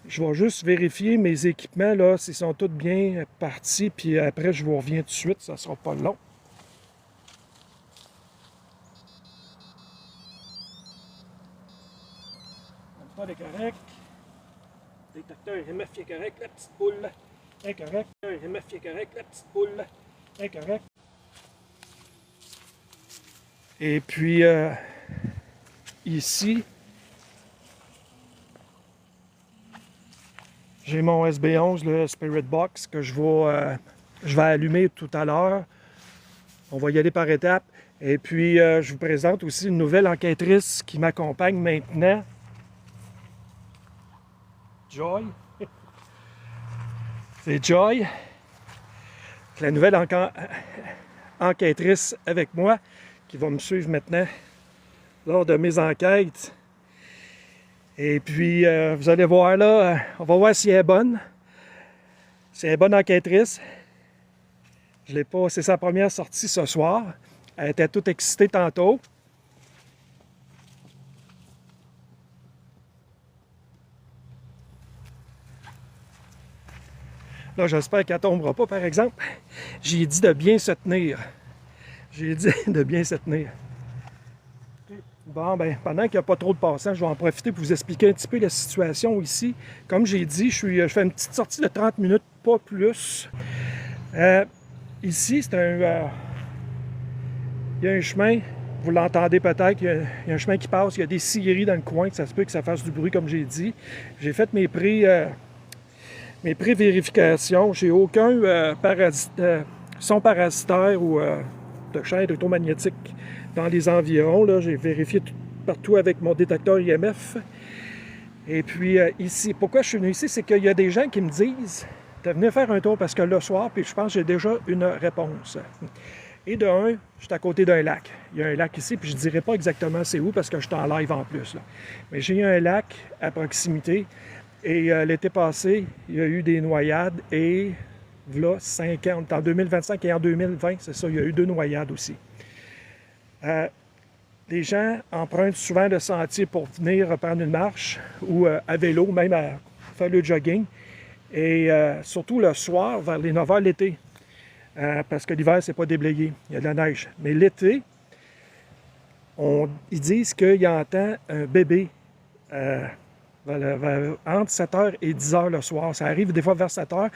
Je vais juste vérifier mes équipements, là, s'ils sont tous bien partis, puis après, je vous reviens tout de suite, ça sera pas long. Le pod est correct. Le détecteur MF est correct, la petite boule est correcte. Le MF est correct, la petite boule est correcte. Et puis, ici, j'ai mon SB11, le Spirit Box, que je vais allumer tout à l'heure. On va y aller par étapes. Et puis, je vous présente aussi une nouvelle enquêtrice qui m'accompagne maintenant. Joy. C'est Joy, la nouvelle enquêtrice avec moi, qui va me suivre maintenant lors de mes enquêtes. Et puis, vous allez voir là, on va voir si elle est bonne. Si elle est bonne enquêtrice. Je l'ai pas, c'est sa première sortie ce soir. Elle était toute excitée tantôt. Là, j'espère qu'elle ne tombera pas, par exemple. J'ai dit de bien se tenir. J'ai dit de bien se tenir. Bon, ben, pendant qu'il n'y a pas trop de passants, je vais en profiter pour vous expliquer un petit peu la situation ici. Comme j'ai dit, je fais une petite sortie de 30 minutes, pas plus. Ici, c'est il y a un chemin, vous l'entendez peut-être, il y a un chemin qui passe, il y a des scieries dans le coin, ça se peut que ça fasse du bruit, comme j'ai dit. J'ai fait mes pré-vérifications. J'ai aucun son parasitaire ou de chaîne électromagnétique dans les environs. J'ai vérifié partout avec mon détecteur IMF. Et puis ici, pourquoi je suis venu ici, c'est qu'il y a des gens qui me disent de venir faire un tour parce que le soir, puis je pense que j'ai déjà une réponse. Et de un, je suis à côté d'un lac. Il y a un lac ici, puis je ne dirai pas exactement c'est où parce que je suis en live en plus. Là. Mais j'ai un lac à proximité. Et l'été passé, il y a eu des noyades et là, 5 ans, on est en 2025 et en 2020, c'est ça, il y a eu 2 noyades aussi. Les gens empruntent souvent le sentier pour venir prendre une marche ou à vélo, même à faire le jogging. Et surtout le soir, vers les 9 h l'été, parce que l'hiver, c'est pas déblayé, il y a de la neige. Mais l'été, ils disent qu'ils entendent un bébé entre 7 h et 10 h le soir. Ça arrive des fois vers 7 h.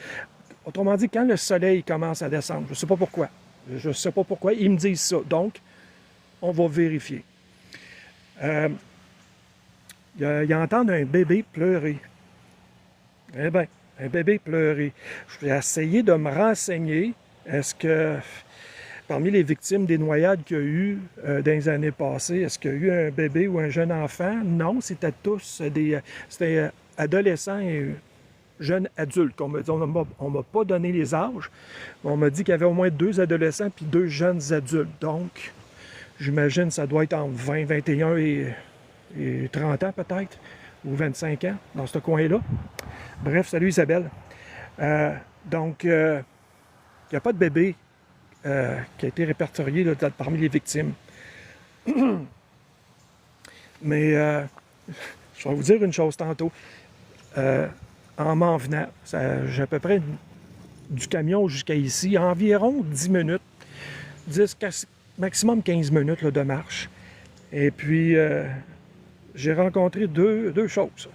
Autrement dit, quand le soleil commence à descendre, je ne sais pas pourquoi. Je ne sais pas pourquoi, ils me disent ça. Donc, on va vérifier. Ils entendent un bébé pleurer. Eh bien, un bébé pleurer. Je vais essayer de me renseigner. Est-ce que, parmi les victimes des noyades qu'il y a eu dans les années passées, est-ce qu'il y a eu un bébé ou un jeune enfant? Non, c'était tous c'était adolescents et jeunes adultes. On ne m'a pas donné les âges. On m'a dit qu'il y avait au moins 2 adolescents puis 2 jeunes adultes. Donc, j'imagine que ça doit être entre 20, 21 et 30 ans peut-être, ou 25 ans, dans ce coin-là. Bref, salut Isabelle. Donc, il n'y a pas de bébé qui a été répertorié là, parmi les victimes. Mais je vais vous dire une chose tantôt. En m'en venant, j'ai à peu près du camion jusqu'à ici, environ 10 minutes, 10, maximum 15 minutes là, de marche. Et puis, j'ai rencontré deux choses.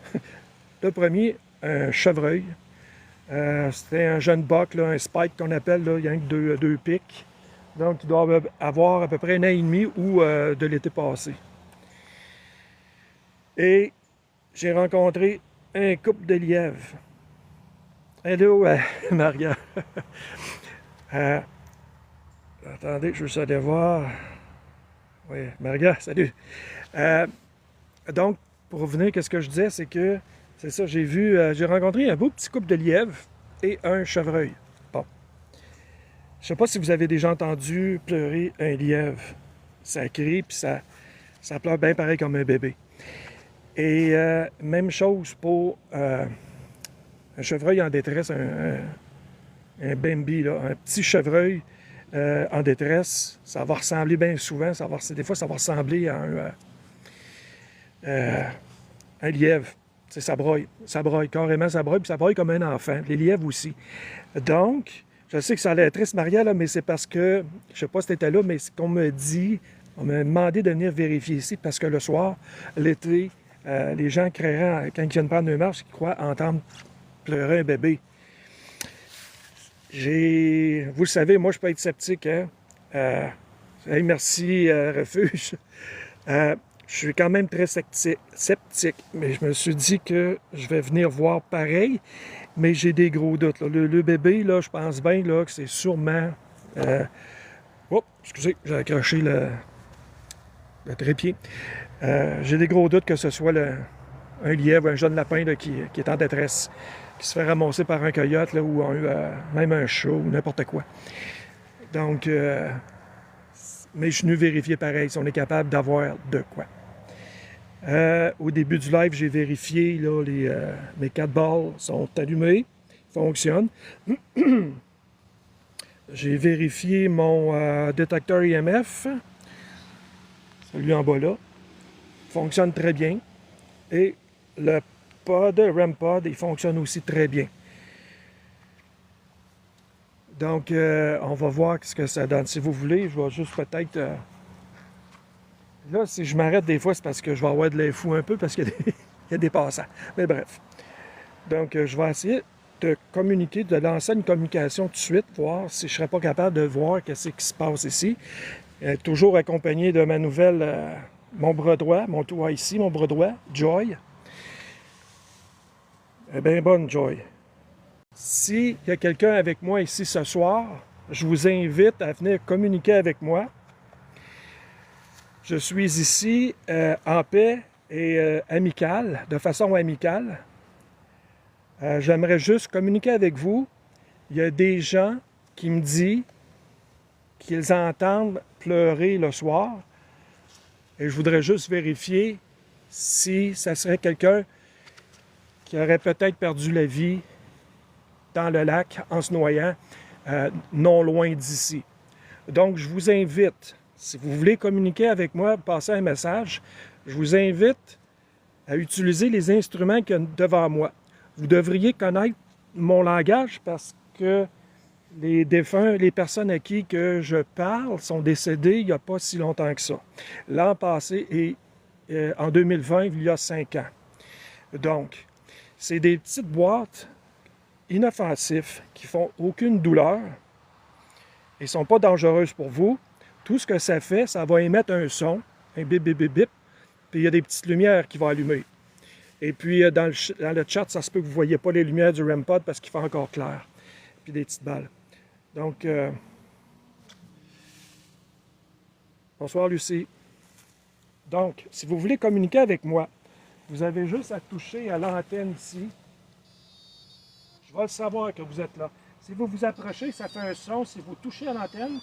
Le premier, un chevreuil. C'était un jeune buck, là, un spike qu'on appelle, là, il y a que 2 pics. Donc, il doit avoir à peu près 1 an et demi ou de l'été passé. Et j'ai rencontré un couple de lièvres. Hello, Maria. Attendez, je veux juste aller voir. Oui, Maria, salut. Donc, pour revenir à ce que je disais, c'est que, c'est ça, j'ai rencontré un beau petit couple de lièvres et un chevreuil. Bon. Je ne sais pas si vous avez déjà entendu pleurer un lièvre. Ça crie, puis ça pleure bien pareil comme un bébé. Et même chose pour un chevreuil en détresse, un Bambi, là, un petit chevreuil en détresse. Ça va ressembler bien souvent, des fois ça va ressembler à un lièvre. Ça broye carrément, ça broye, puis ça broye comme un enfant. Les lièvres aussi. Donc, je sais que ça a l'air triste, Maria, là, mais c'est parce que, je ne sais pas si tu étais là, mais c'est qu'on me dit, on m'a demandé de venir vérifier ici, parce que le soir, l'été, les gens créeraient, quand ils viennent prendre une marche, ils croient entendre pleurer un bébé. Vous le savez, moi, je peux être sceptique, hein? Hey, merci, Refuge. Je suis quand même très sceptique, mais je me suis dit que je vais venir voir pareil, mais j'ai des gros doutes. Là. Le bébé, là, je pense bien là, que c'est sûrement... Oh, excusez, j'ai accroché le trépied. J'ai des gros doutes que ce soit un lièvre, un jeune lapin là, qui est en détresse, qui se fait ramasser par un coyote là, ou même un chat ou n'importe quoi. Donc, mais je suis venu vérifier pareil si on est capable d'avoir de quoi. Au début du live, j'ai vérifié, là, mes 4 balles sont allumées, fonctionnent. J'ai vérifié mon détecteur IMF, celui en bas là, fonctionne très bien. Et le REM pod, il fonctionne aussi très bien. Donc, on va voir ce que ça donne. Si vous voulez, je vais juste peut-être... Là, si je m'arrête des fois, c'est parce que je vais avoir de l'info un peu, parce qu'il y a des passants. Mais bref. Donc, je vais essayer de communiquer, de lancer une communication tout de suite, voir si je ne serais pas capable de voir ce qui se passe ici. Toujours accompagné de ma nouvelle, mon bras droit, mon toit ici, mon bras droit, Joy. Eh bien, bonne Joy. S'il y a quelqu'un avec moi ici ce soir, je vous invite à venir communiquer avec moi. Je suis ici en paix et amicale, de façon amicale. J'aimerais juste communiquer avec vous. Il y a des gens qui me disent qu'ils entendent pleurer le soir. Et je voudrais juste vérifier si ça serait quelqu'un qui aurait peut-être perdu la vie dans le lac en se noyant, non loin d'ici. Donc, je vous invite, si vous voulez communiquer avec moi, passer un message, je vous invite à utiliser les instruments qu'il y a devant moi. Vous devriez connaître mon langage parce que les défunts, les personnes à qui que je parle sont décédées il n'y a pas si longtemps que ça. L'an passé et en 2020, il y a 5 ans. Donc, c'est des petites boîtes inoffensives qui font aucune douleur et ne sont pas dangereuses pour vous. Tout ce que ça fait, ça va émettre un son, un bip, bip, bip, bip, puis il y a des petites lumières qui vont allumer. Et puis, dans le chat, ça se peut que vous ne voyez pas les lumières du REM pod parce qu'il fait encore clair. Puis des petites balles. Donc, bonsoir Lucie. Donc, si vous voulez communiquer avec moi, vous avez juste à toucher à l'antenne ici. Je vais le savoir que vous êtes là. Si vous vous approchez, ça fait un son. Si vous touchez à l'antenne,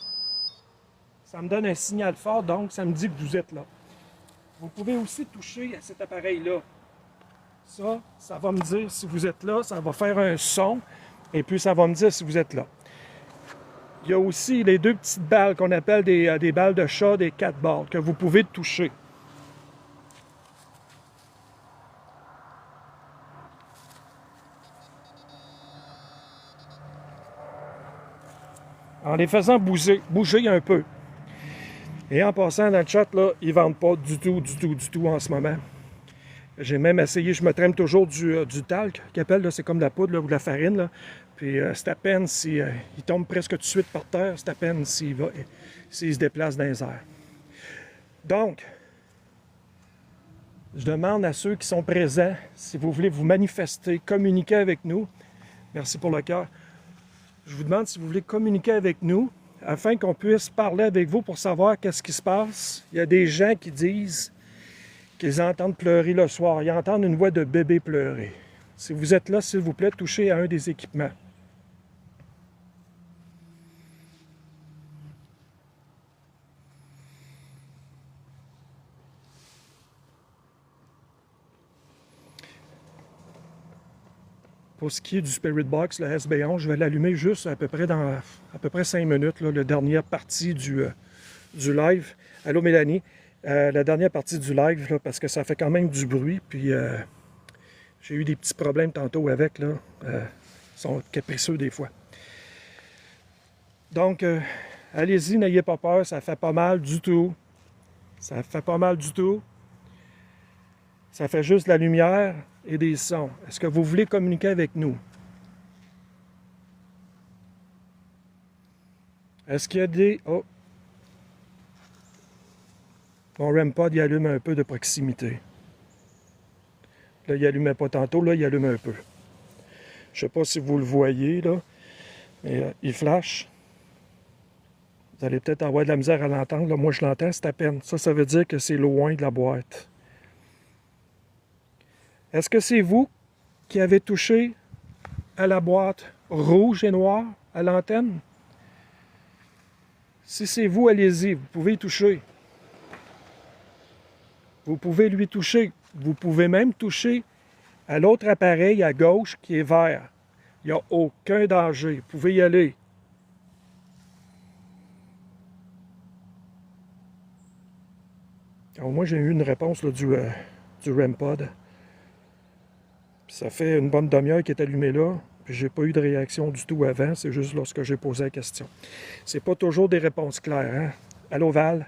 ça me donne un signal fort, donc ça me dit que vous êtes là. Vous pouvez aussi toucher à cet appareil-là. Ça va me dire si vous êtes là, ça va faire un son, et puis ça va me dire si vous êtes là. Il y a aussi les 2 petites balles qu'on appelle des balles de chat, des 4 balles, que vous pouvez toucher. En les faisant bouger un peu. Et en passant dans le chat, là, ils ne vendent pas du tout en ce moment. J'ai même essayé, je me trempe toujours du talc, qu'ils appellent, c'est comme de la poudre là, ou de la farine. Là. Puis c'est à peine s'il tombe presque tout de suite par terre, c'est à peine s'il se déplace dans les airs. Donc, je demande à ceux qui sont présents, si vous voulez vous manifester, communiquer avec nous. Merci pour le cœur. Je vous demande si vous voulez communiquer avec nous afin qu'on puisse parler avec vous pour savoir qu'est-ce qui se passe. Il y a des gens qui disent qu'ils entendent pleurer le soir. Ils entendent une voix de bébé pleurer. Si vous êtes là, s'il vous plaît, touchez à un des équipements. Pour ce qui est du Spirit Box, le SB11, je vais l'allumer juste à peu près dans 5 minutes, là, la dernière partie du live. Allô Mélanie, la dernière partie du live, là, parce que ça fait quand même du bruit, puis J'ai eu des petits problèmes tantôt avec, là. Ils sont capricieux des fois. Donc, allez-y, n'ayez pas peur, ça fait pas mal du tout. Ça fait pas mal du tout. Ça fait juste de la lumière et des sons. Est-ce que vous voulez communiquer avec nous? Est-ce qu'il y a des... Oh! Mon REM-pod, il allume un peu de proximité. Là, il allumait pas tantôt, là, il allume un peu. Je ne sais pas si vous le voyez, là, mais il flash. Vous allez peut-être avoir de la misère à l'entendre. Là. Moi, je l'entends, c'est à peine. Ça veut dire que c'est loin de la boîte. Est-ce que c'est vous qui avez touché à la boîte rouge et noire à l'antenne? Si c'est vous, allez-y, vous pouvez y toucher. Vous pouvez lui toucher. Vous pouvez même toucher à l'autre appareil à gauche qui est vert. Il n'y a aucun danger. Vous pouvez y aller. Alors, moi, j'ai eu une réponse là, du REM-pod. Ça fait une bonne demi-heure qu'il est allumé là. Puis j'ai pas eu de réaction du tout avant. C'est juste lorsque j'ai posé la question. C'est pas toujours des réponses claires. Hein? Allô, Val?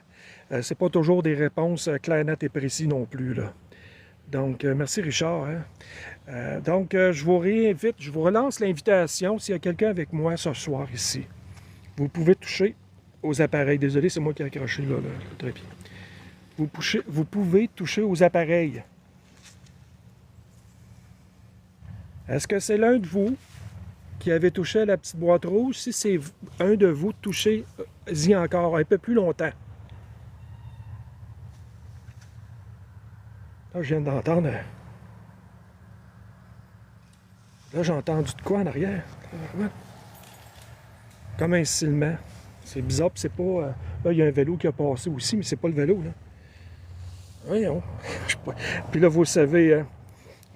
C'est pas toujours des réponses claires, nettes et précises non plus. Là. Donc, merci Richard. Hein? Donc, je vous réinvite, je vous relance l'invitation s'il y a quelqu'un avec moi ce soir ici. Vous pouvez toucher aux appareils. Désolé, c'est moi qui ai accroché là, le trépied. Vous pouvez toucher aux appareils. Est-ce que c'est l'un de vous qui avez touché à la petite boîte rouge? Si c'est un de vous, touchez-y encore un peu plus longtemps. Là, je viens d'entendre... Là, j'ai entendu de quoi en arrière? Comme un silement. C'est bizarre, puis c'est pas... Là, il y a un vélo qui a passé aussi, mais c'est pas le vélo, là. Voyons. Puis là, vous le savez,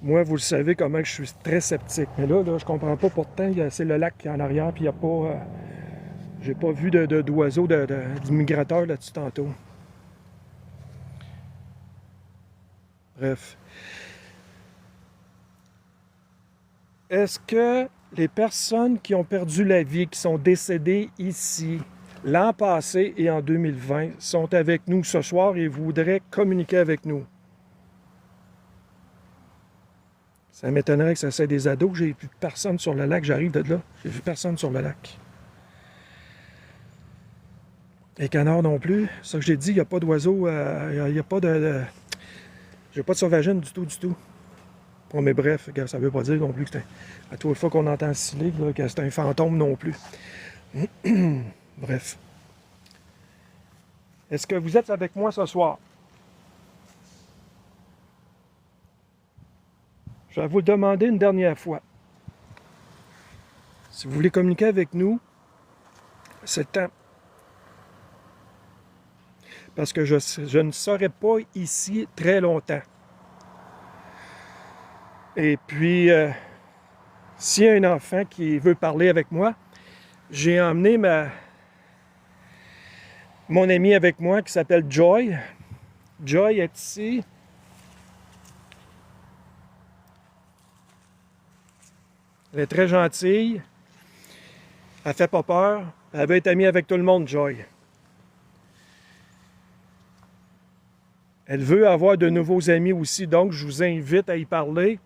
moi, vous le savez comment je suis très sceptique. Mais là, je comprends pas. Pourtant, c'est le lac qui est en arrière, puis il n'y a pas... j'ai pas vu d'oiseau, de migrateur là-dessus tantôt. Bref. Est-ce que les personnes qui ont perdu la vie, qui sont décédées ici, l'an passé et en 2020, sont avec nous ce soir et voudraient communiquer avec nous? Ça m'étonnerait que ça soit des ados. J'ai vu personne sur le lac. J'arrive de là. J'ai vu personne sur le lac. Les canards non plus. Ça que j'ai dit, il n'y a pas d'oiseaux. Il n'y a pas de... J'ai pas de sauvagine du tout, du tout. Bon, mais bref, ça ne veut pas dire non plus que c'est à toute fois qu'on entend sciller que c'est un fantôme non plus. Bref. Est-ce que vous êtes avec moi ce soir? Je vais vous le demander une dernière fois. Si vous voulez communiquer avec nous, c'est le temps. Parce que je ne serai pas ici très longtemps. Et puis, s'il y a un enfant qui veut parler avec moi, j'ai emmené mon ami avec moi qui s'appelle Joy. Joy est ici. Elle est très gentille. Elle fait pas peur. Elle veut être amie avec tout le monde, Joy. Elle veut avoir de nouveaux amis aussi, donc je vous invite à y parler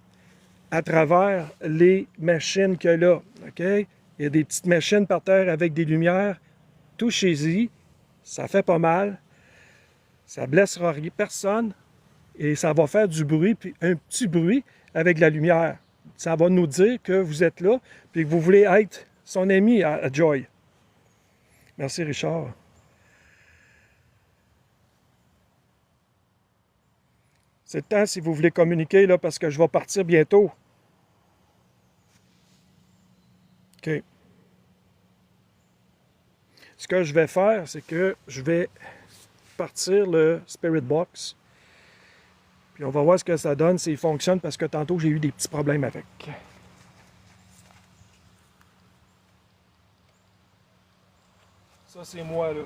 à travers les machines qu'il y a là. Okay? Il y a des petites machines par terre avec des lumières. Touchez-y. Ça fait pas mal. Ça blessera personne. Et ça va faire du bruit, puis un petit bruit avec la lumière. Ça va nous dire que vous êtes là, puis que vous voulez être son ami à Joy. Merci, Richard. C'est le temps si vous voulez communiquer, là, parce que je vais partir bientôt. OK. Ce que je vais faire, c'est que je vais partir le Spirit Box. Puis on va voir ce que ça donne, s'il fonctionne, parce que tantôt, j'ai eu des petits problèmes avec. Ça, c'est moi, là.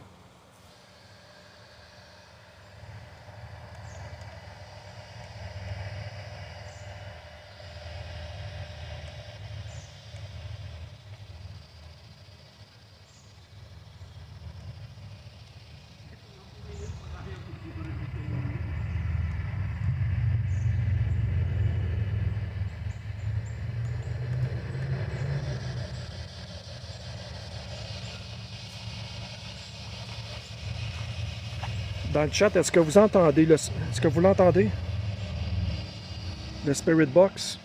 Dans le chat, est-ce que vous entendez est-ce que vous l'entendez? Le Spirit Box?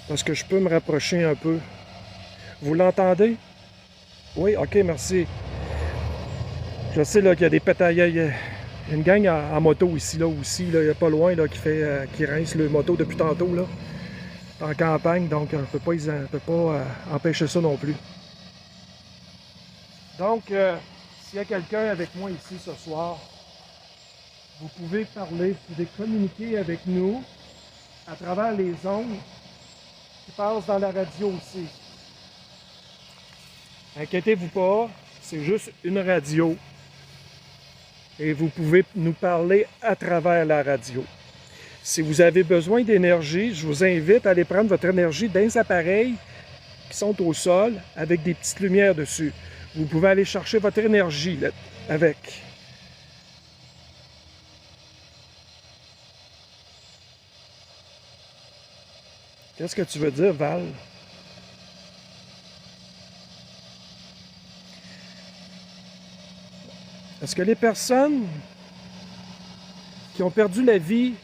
Parce que je peux me rapprocher un peu. Vous l'entendez? Oui, ok, merci. Je sais qu'il y a des pétailles. Il y a une gang en moto ici, là aussi. Là, il n'y a pas loin là, qui rince le moto depuis tantôt. Là, en campagne, donc on ne peut pas empêcher ça non plus. Donc, s'il y a quelqu'un avec moi ici ce soir, vous pouvez parler, vous pouvez communiquer avec nous à travers les ondes qui passent dans la radio aussi. Inquiétez-vous pas, c'est juste une radio. Et vous pouvez nous parler à travers la radio. Si vous avez besoin d'énergie, je vous invite à aller prendre votre énergie dans les appareils qui sont au sol avec des petites lumières dessus. Vous pouvez aller chercher votre énergie là, avec. Qu'est-ce que tu veux dire, Val? Est-ce que les personnes qui ont perdu la vie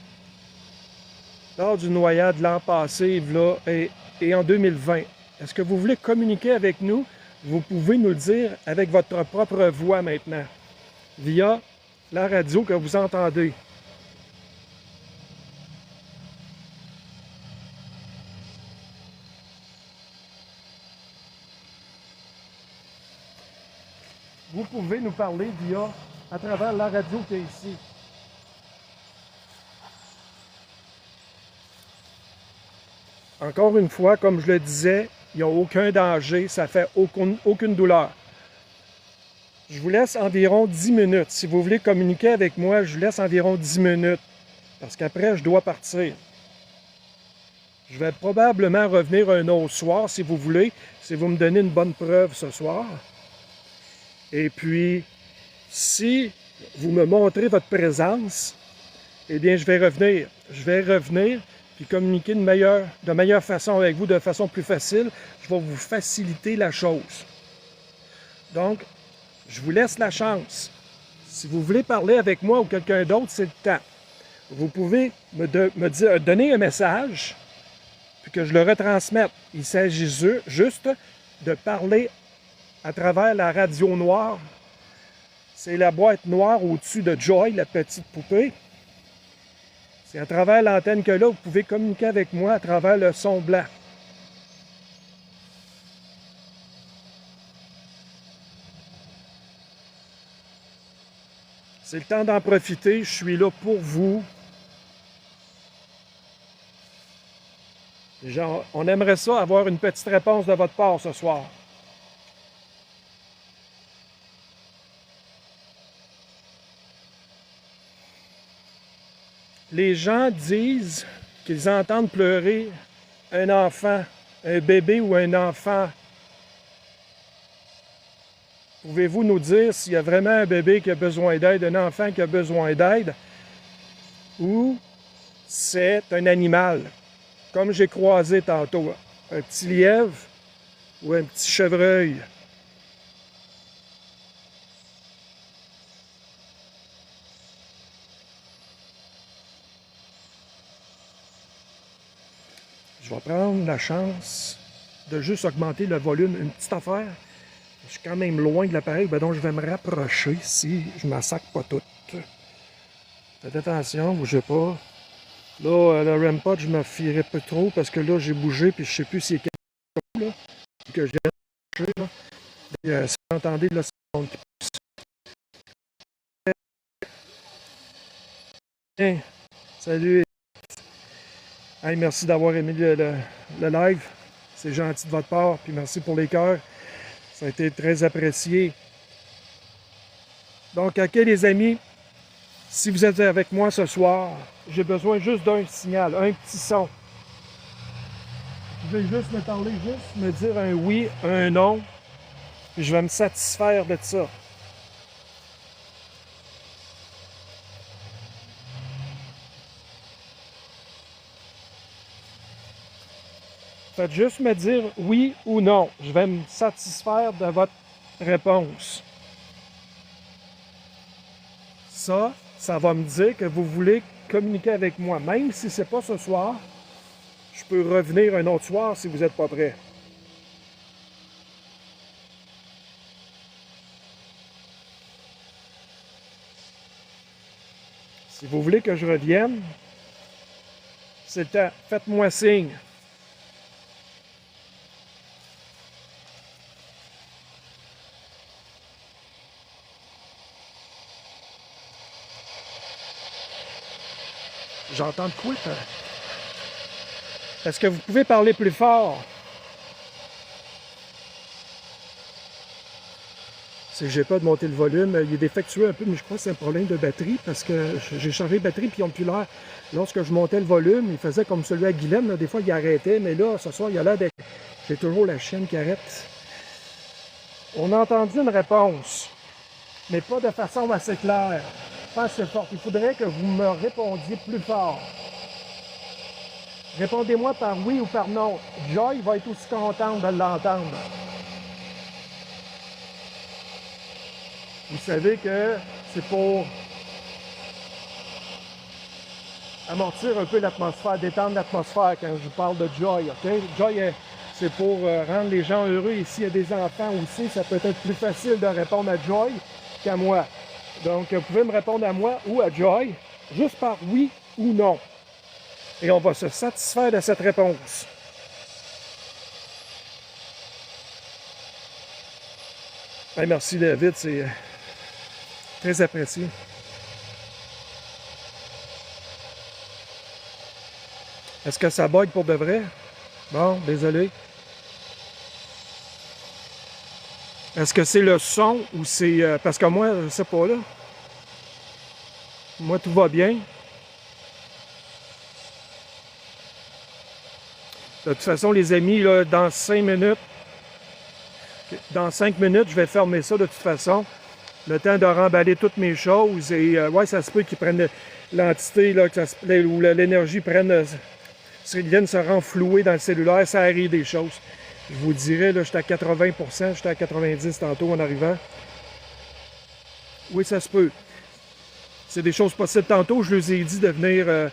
lors du noyade l'an passé là, et en 2020, est-ce que vous voulez communiquer avec nous? Vous pouvez nous le dire avec votre propre voix maintenant, via la radio que vous entendez. Vous pouvez nous parler à travers la radio qui est ici. Encore une fois, comme je le disais, il n'y a aucun danger, ça ne fait aucune douleur. Je vous laisse environ 10 minutes. Si vous voulez communiquer avec moi, je vous laisse environ 10 minutes. Parce qu'après, je dois partir. Je vais probablement revenir un autre soir, si vous voulez, si vous me donnez une bonne preuve ce soir. Et puis, si vous me montrez votre présence, eh bien, je vais revenir. Je vais revenir puis communiquer de meilleure façon avec vous, de façon plus facile. Je vais vous faciliter la chose. Donc, je vous laisse la chance. Si vous voulez parler avec moi ou quelqu'un d'autre, c'est le temps. Vous pouvez me donner un message, puis que je le retransmette. Il s'agit juste de parler à travers la radio noire. C'est la boîte noire au-dessus de Joy, la petite poupée. C'est à travers l'antenne que là, vous pouvez communiquer avec moi à travers le son blanc. C'est le temps d'en profiter. Je suis là pour vous. Genre, on aimerait ça avoir une petite réponse de votre part ce soir. Les gens disent qu'ils entendent pleurer un enfant, un bébé ou un enfant. Pouvez-vous nous dire s'il y a vraiment un bébé qui a besoin d'aide, un enfant qui a besoin d'aide, ou c'est un animal, comme j'ai croisé tantôt, un petit lièvre ou un petit chevreuil? Je vais prendre la chance de juste augmenter le volume, une petite affaire. Je suis quand même loin de l'appareil, donc je vais me rapprocher si je ne massacre pas tout. Faites attention, bougez pas. Là, le REM pod, je me fierai pas trop parce que là, j'ai bougé puis je sais plus s'il y a quelque chose là, que j'ai touché. Là. Si vous entendez le son qui pousse. Bien, salut. Hey, merci d'avoir aimé le live. C'est gentil de votre part. Puis merci pour les cœurs. Ça a été très apprécié. Donc, OK, les amis, si vous êtes avec moi ce soir, j'ai besoin juste d'un signal, un petit son. Vous pouvez juste me parler, juste me dire un oui, un non, puis je vais me satisfaire de ça. Faites juste me dire oui ou non. Je vais me satisfaire de votre réponse. ça va me dire que vous voulez communiquer avec moi. Même si ce n'est pas ce soir, je peux revenir un autre soir si vous n'êtes pas prêt. Si vous voulez que je revienne, c'est le temps. Faites-moi signe. J'entends de quoi? Est-ce que vous pouvez parler plus fort? C'est que j'ai pas de monter le volume. Il est défectueux un peu, mais je crois que c'est un problème de batterie parce que j'ai changé de batterie puis ampulaire. Lorsque je montais le volume, il faisait comme celui à Guylaine. Là. Des fois, il arrêtait, mais là, ce soir, il a l'air d'être... J'ai toujours la chienne qui arrête. On a entendu une réponse, mais pas de façon assez claire. Pas assez forte. Il faudrait que vous me répondiez plus fort. Répondez-moi par oui ou par non. Joy va être aussi contente de l'entendre. Vous savez que c'est pour amortir un peu l'atmosphère, détendre l'atmosphère quand je vous parle de Joy. Okay? Joy, c'est pour rendre les gens heureux. Et s'il y a des enfants aussi, ça peut être plus facile de répondre à Joy qu'à moi. Donc, vous pouvez me répondre à moi ou à Joy, juste par oui ou non. Et on va se satisfaire de cette réponse. Hey, merci David, c'est très apprécié. Est-ce que ça bug pour de vrai? Bon, désolé. Est-ce que c'est le son ou c'est... parce que moi, je sais pas là. Moi, tout va bien. De toute façon, les amis, là, dans 5 minutes, je vais fermer ça de toute façon. Le temps de remballer toutes mes choses. Et ouais, ça se peut qu'ils prennent l'entité, là, ou l'énergie vienne se renflouer dans le cellulaire. Ça arrive des choses. Je vous dirais, là, j'étais à 80%, j'étais à 90% tantôt en arrivant. Oui, ça se peut. C'est des choses possibles. Tantôt, je leur ai dit de venir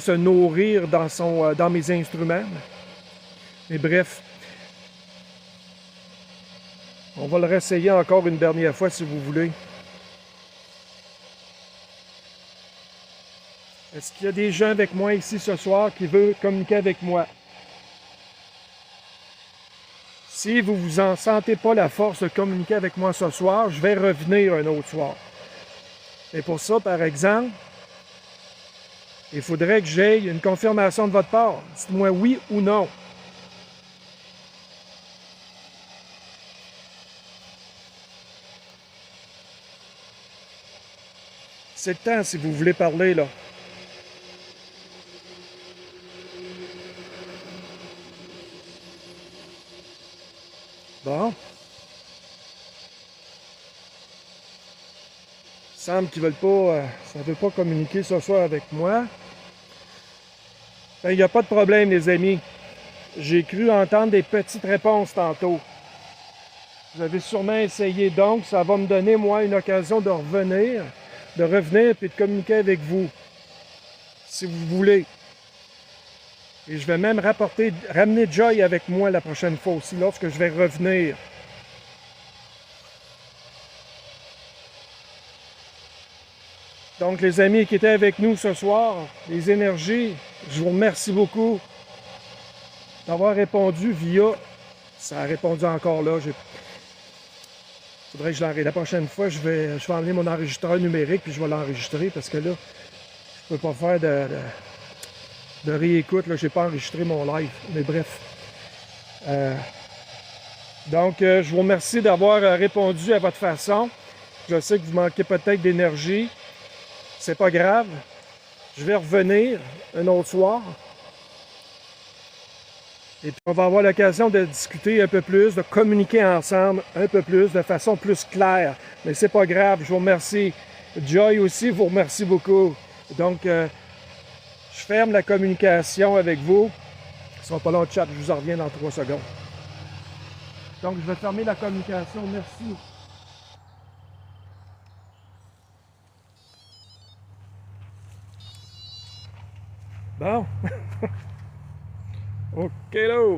se nourrir dans mes instruments. Mais bref, on va le réessayer encore une dernière fois si vous voulez. Est-ce qu'il y a des gens avec moi ici ce soir qui veulent communiquer avec moi? Si vous ne vous en sentez pas la force de communiquer avec moi ce soir, je vais revenir un autre soir. Et pour ça, par exemple, il faudrait que j'aie une confirmation de votre part. Dites-moi oui ou non. C'est le temps si vous voulez parler, là. Bon. Il semble qu'ils veulent pas, ça ne veut pas communiquer ce soir avec moi. Il n'y a pas de problème, les amis. J'ai cru entendre des petites réponses tantôt. Vous avez sûrement essayé, donc ça va me donner, moi, une occasion de revenir puis de communiquer avec vous, si vous voulez. Et je vais même ramener Joy avec moi la prochaine fois aussi, lorsque je vais revenir. Donc, les amis qui étaient avec nous ce soir, les énergies, je vous remercie beaucoup d'avoir répondu via... Ça a répondu encore là. Faudrait que je l'enregistre. La prochaine fois, je vais enlever mon enregistreur numérique puis je vais l'enregistrer parce que là, je peux pas faire de réécoute. Je n'ai pas enregistré mon live. Mais bref. Donc, je vous remercie d'avoir répondu à votre façon. Je sais que vous manquez peut-être d'énergie. C'est pas grave. Je vais revenir un autre soir. Et puis, on va avoir l'occasion de discuter un peu plus, de communiquer ensemble un peu plus, de façon plus claire. Mais c'est pas grave, je vous remercie. Joy aussi vous remercie beaucoup. Donc, je ferme la communication avec vous. Ce sera pas long de chat, je vous en reviens dans 3 secondes. Donc, je vais fermer la communication. Merci. Bon. OK, là.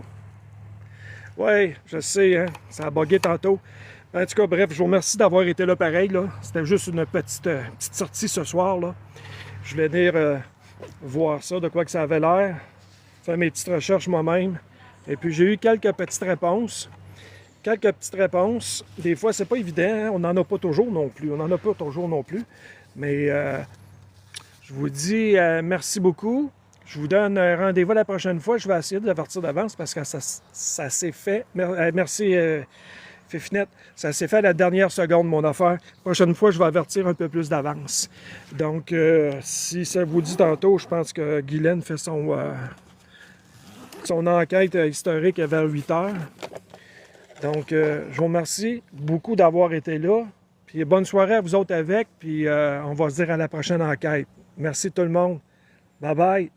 Ouais, je sais, hein, ça a bugué tantôt. En tout cas, bref, je vous remercie d'avoir été là pareil, là. C'était juste une petite sortie ce soir, là. Je vais venir voir ça, de quoi que ça avait l'air, faire mes petites recherches moi-même. Et puis, j'ai eu quelques petites réponses. Des fois, c'est pas évident, hein? On n'en a pas toujours non plus. Mais je vous dis merci beaucoup. Je vous donne rendez-vous la prochaine fois. Je vais essayer de l'avertir d'avance parce que ça s'est fait. Merci, Fifinette. Ça s'est fait à la dernière seconde, mon affaire. La prochaine fois, je vais avertir un peu plus d'avance. Donc, si ça vous dit tantôt, je pense que Guylaine fait son enquête historique vers 8 heures. Donc, je vous remercie beaucoup d'avoir été là. Puis, bonne soirée à vous autres avec. Puis, on va se dire à la prochaine enquête. Merci tout le monde. Bye bye.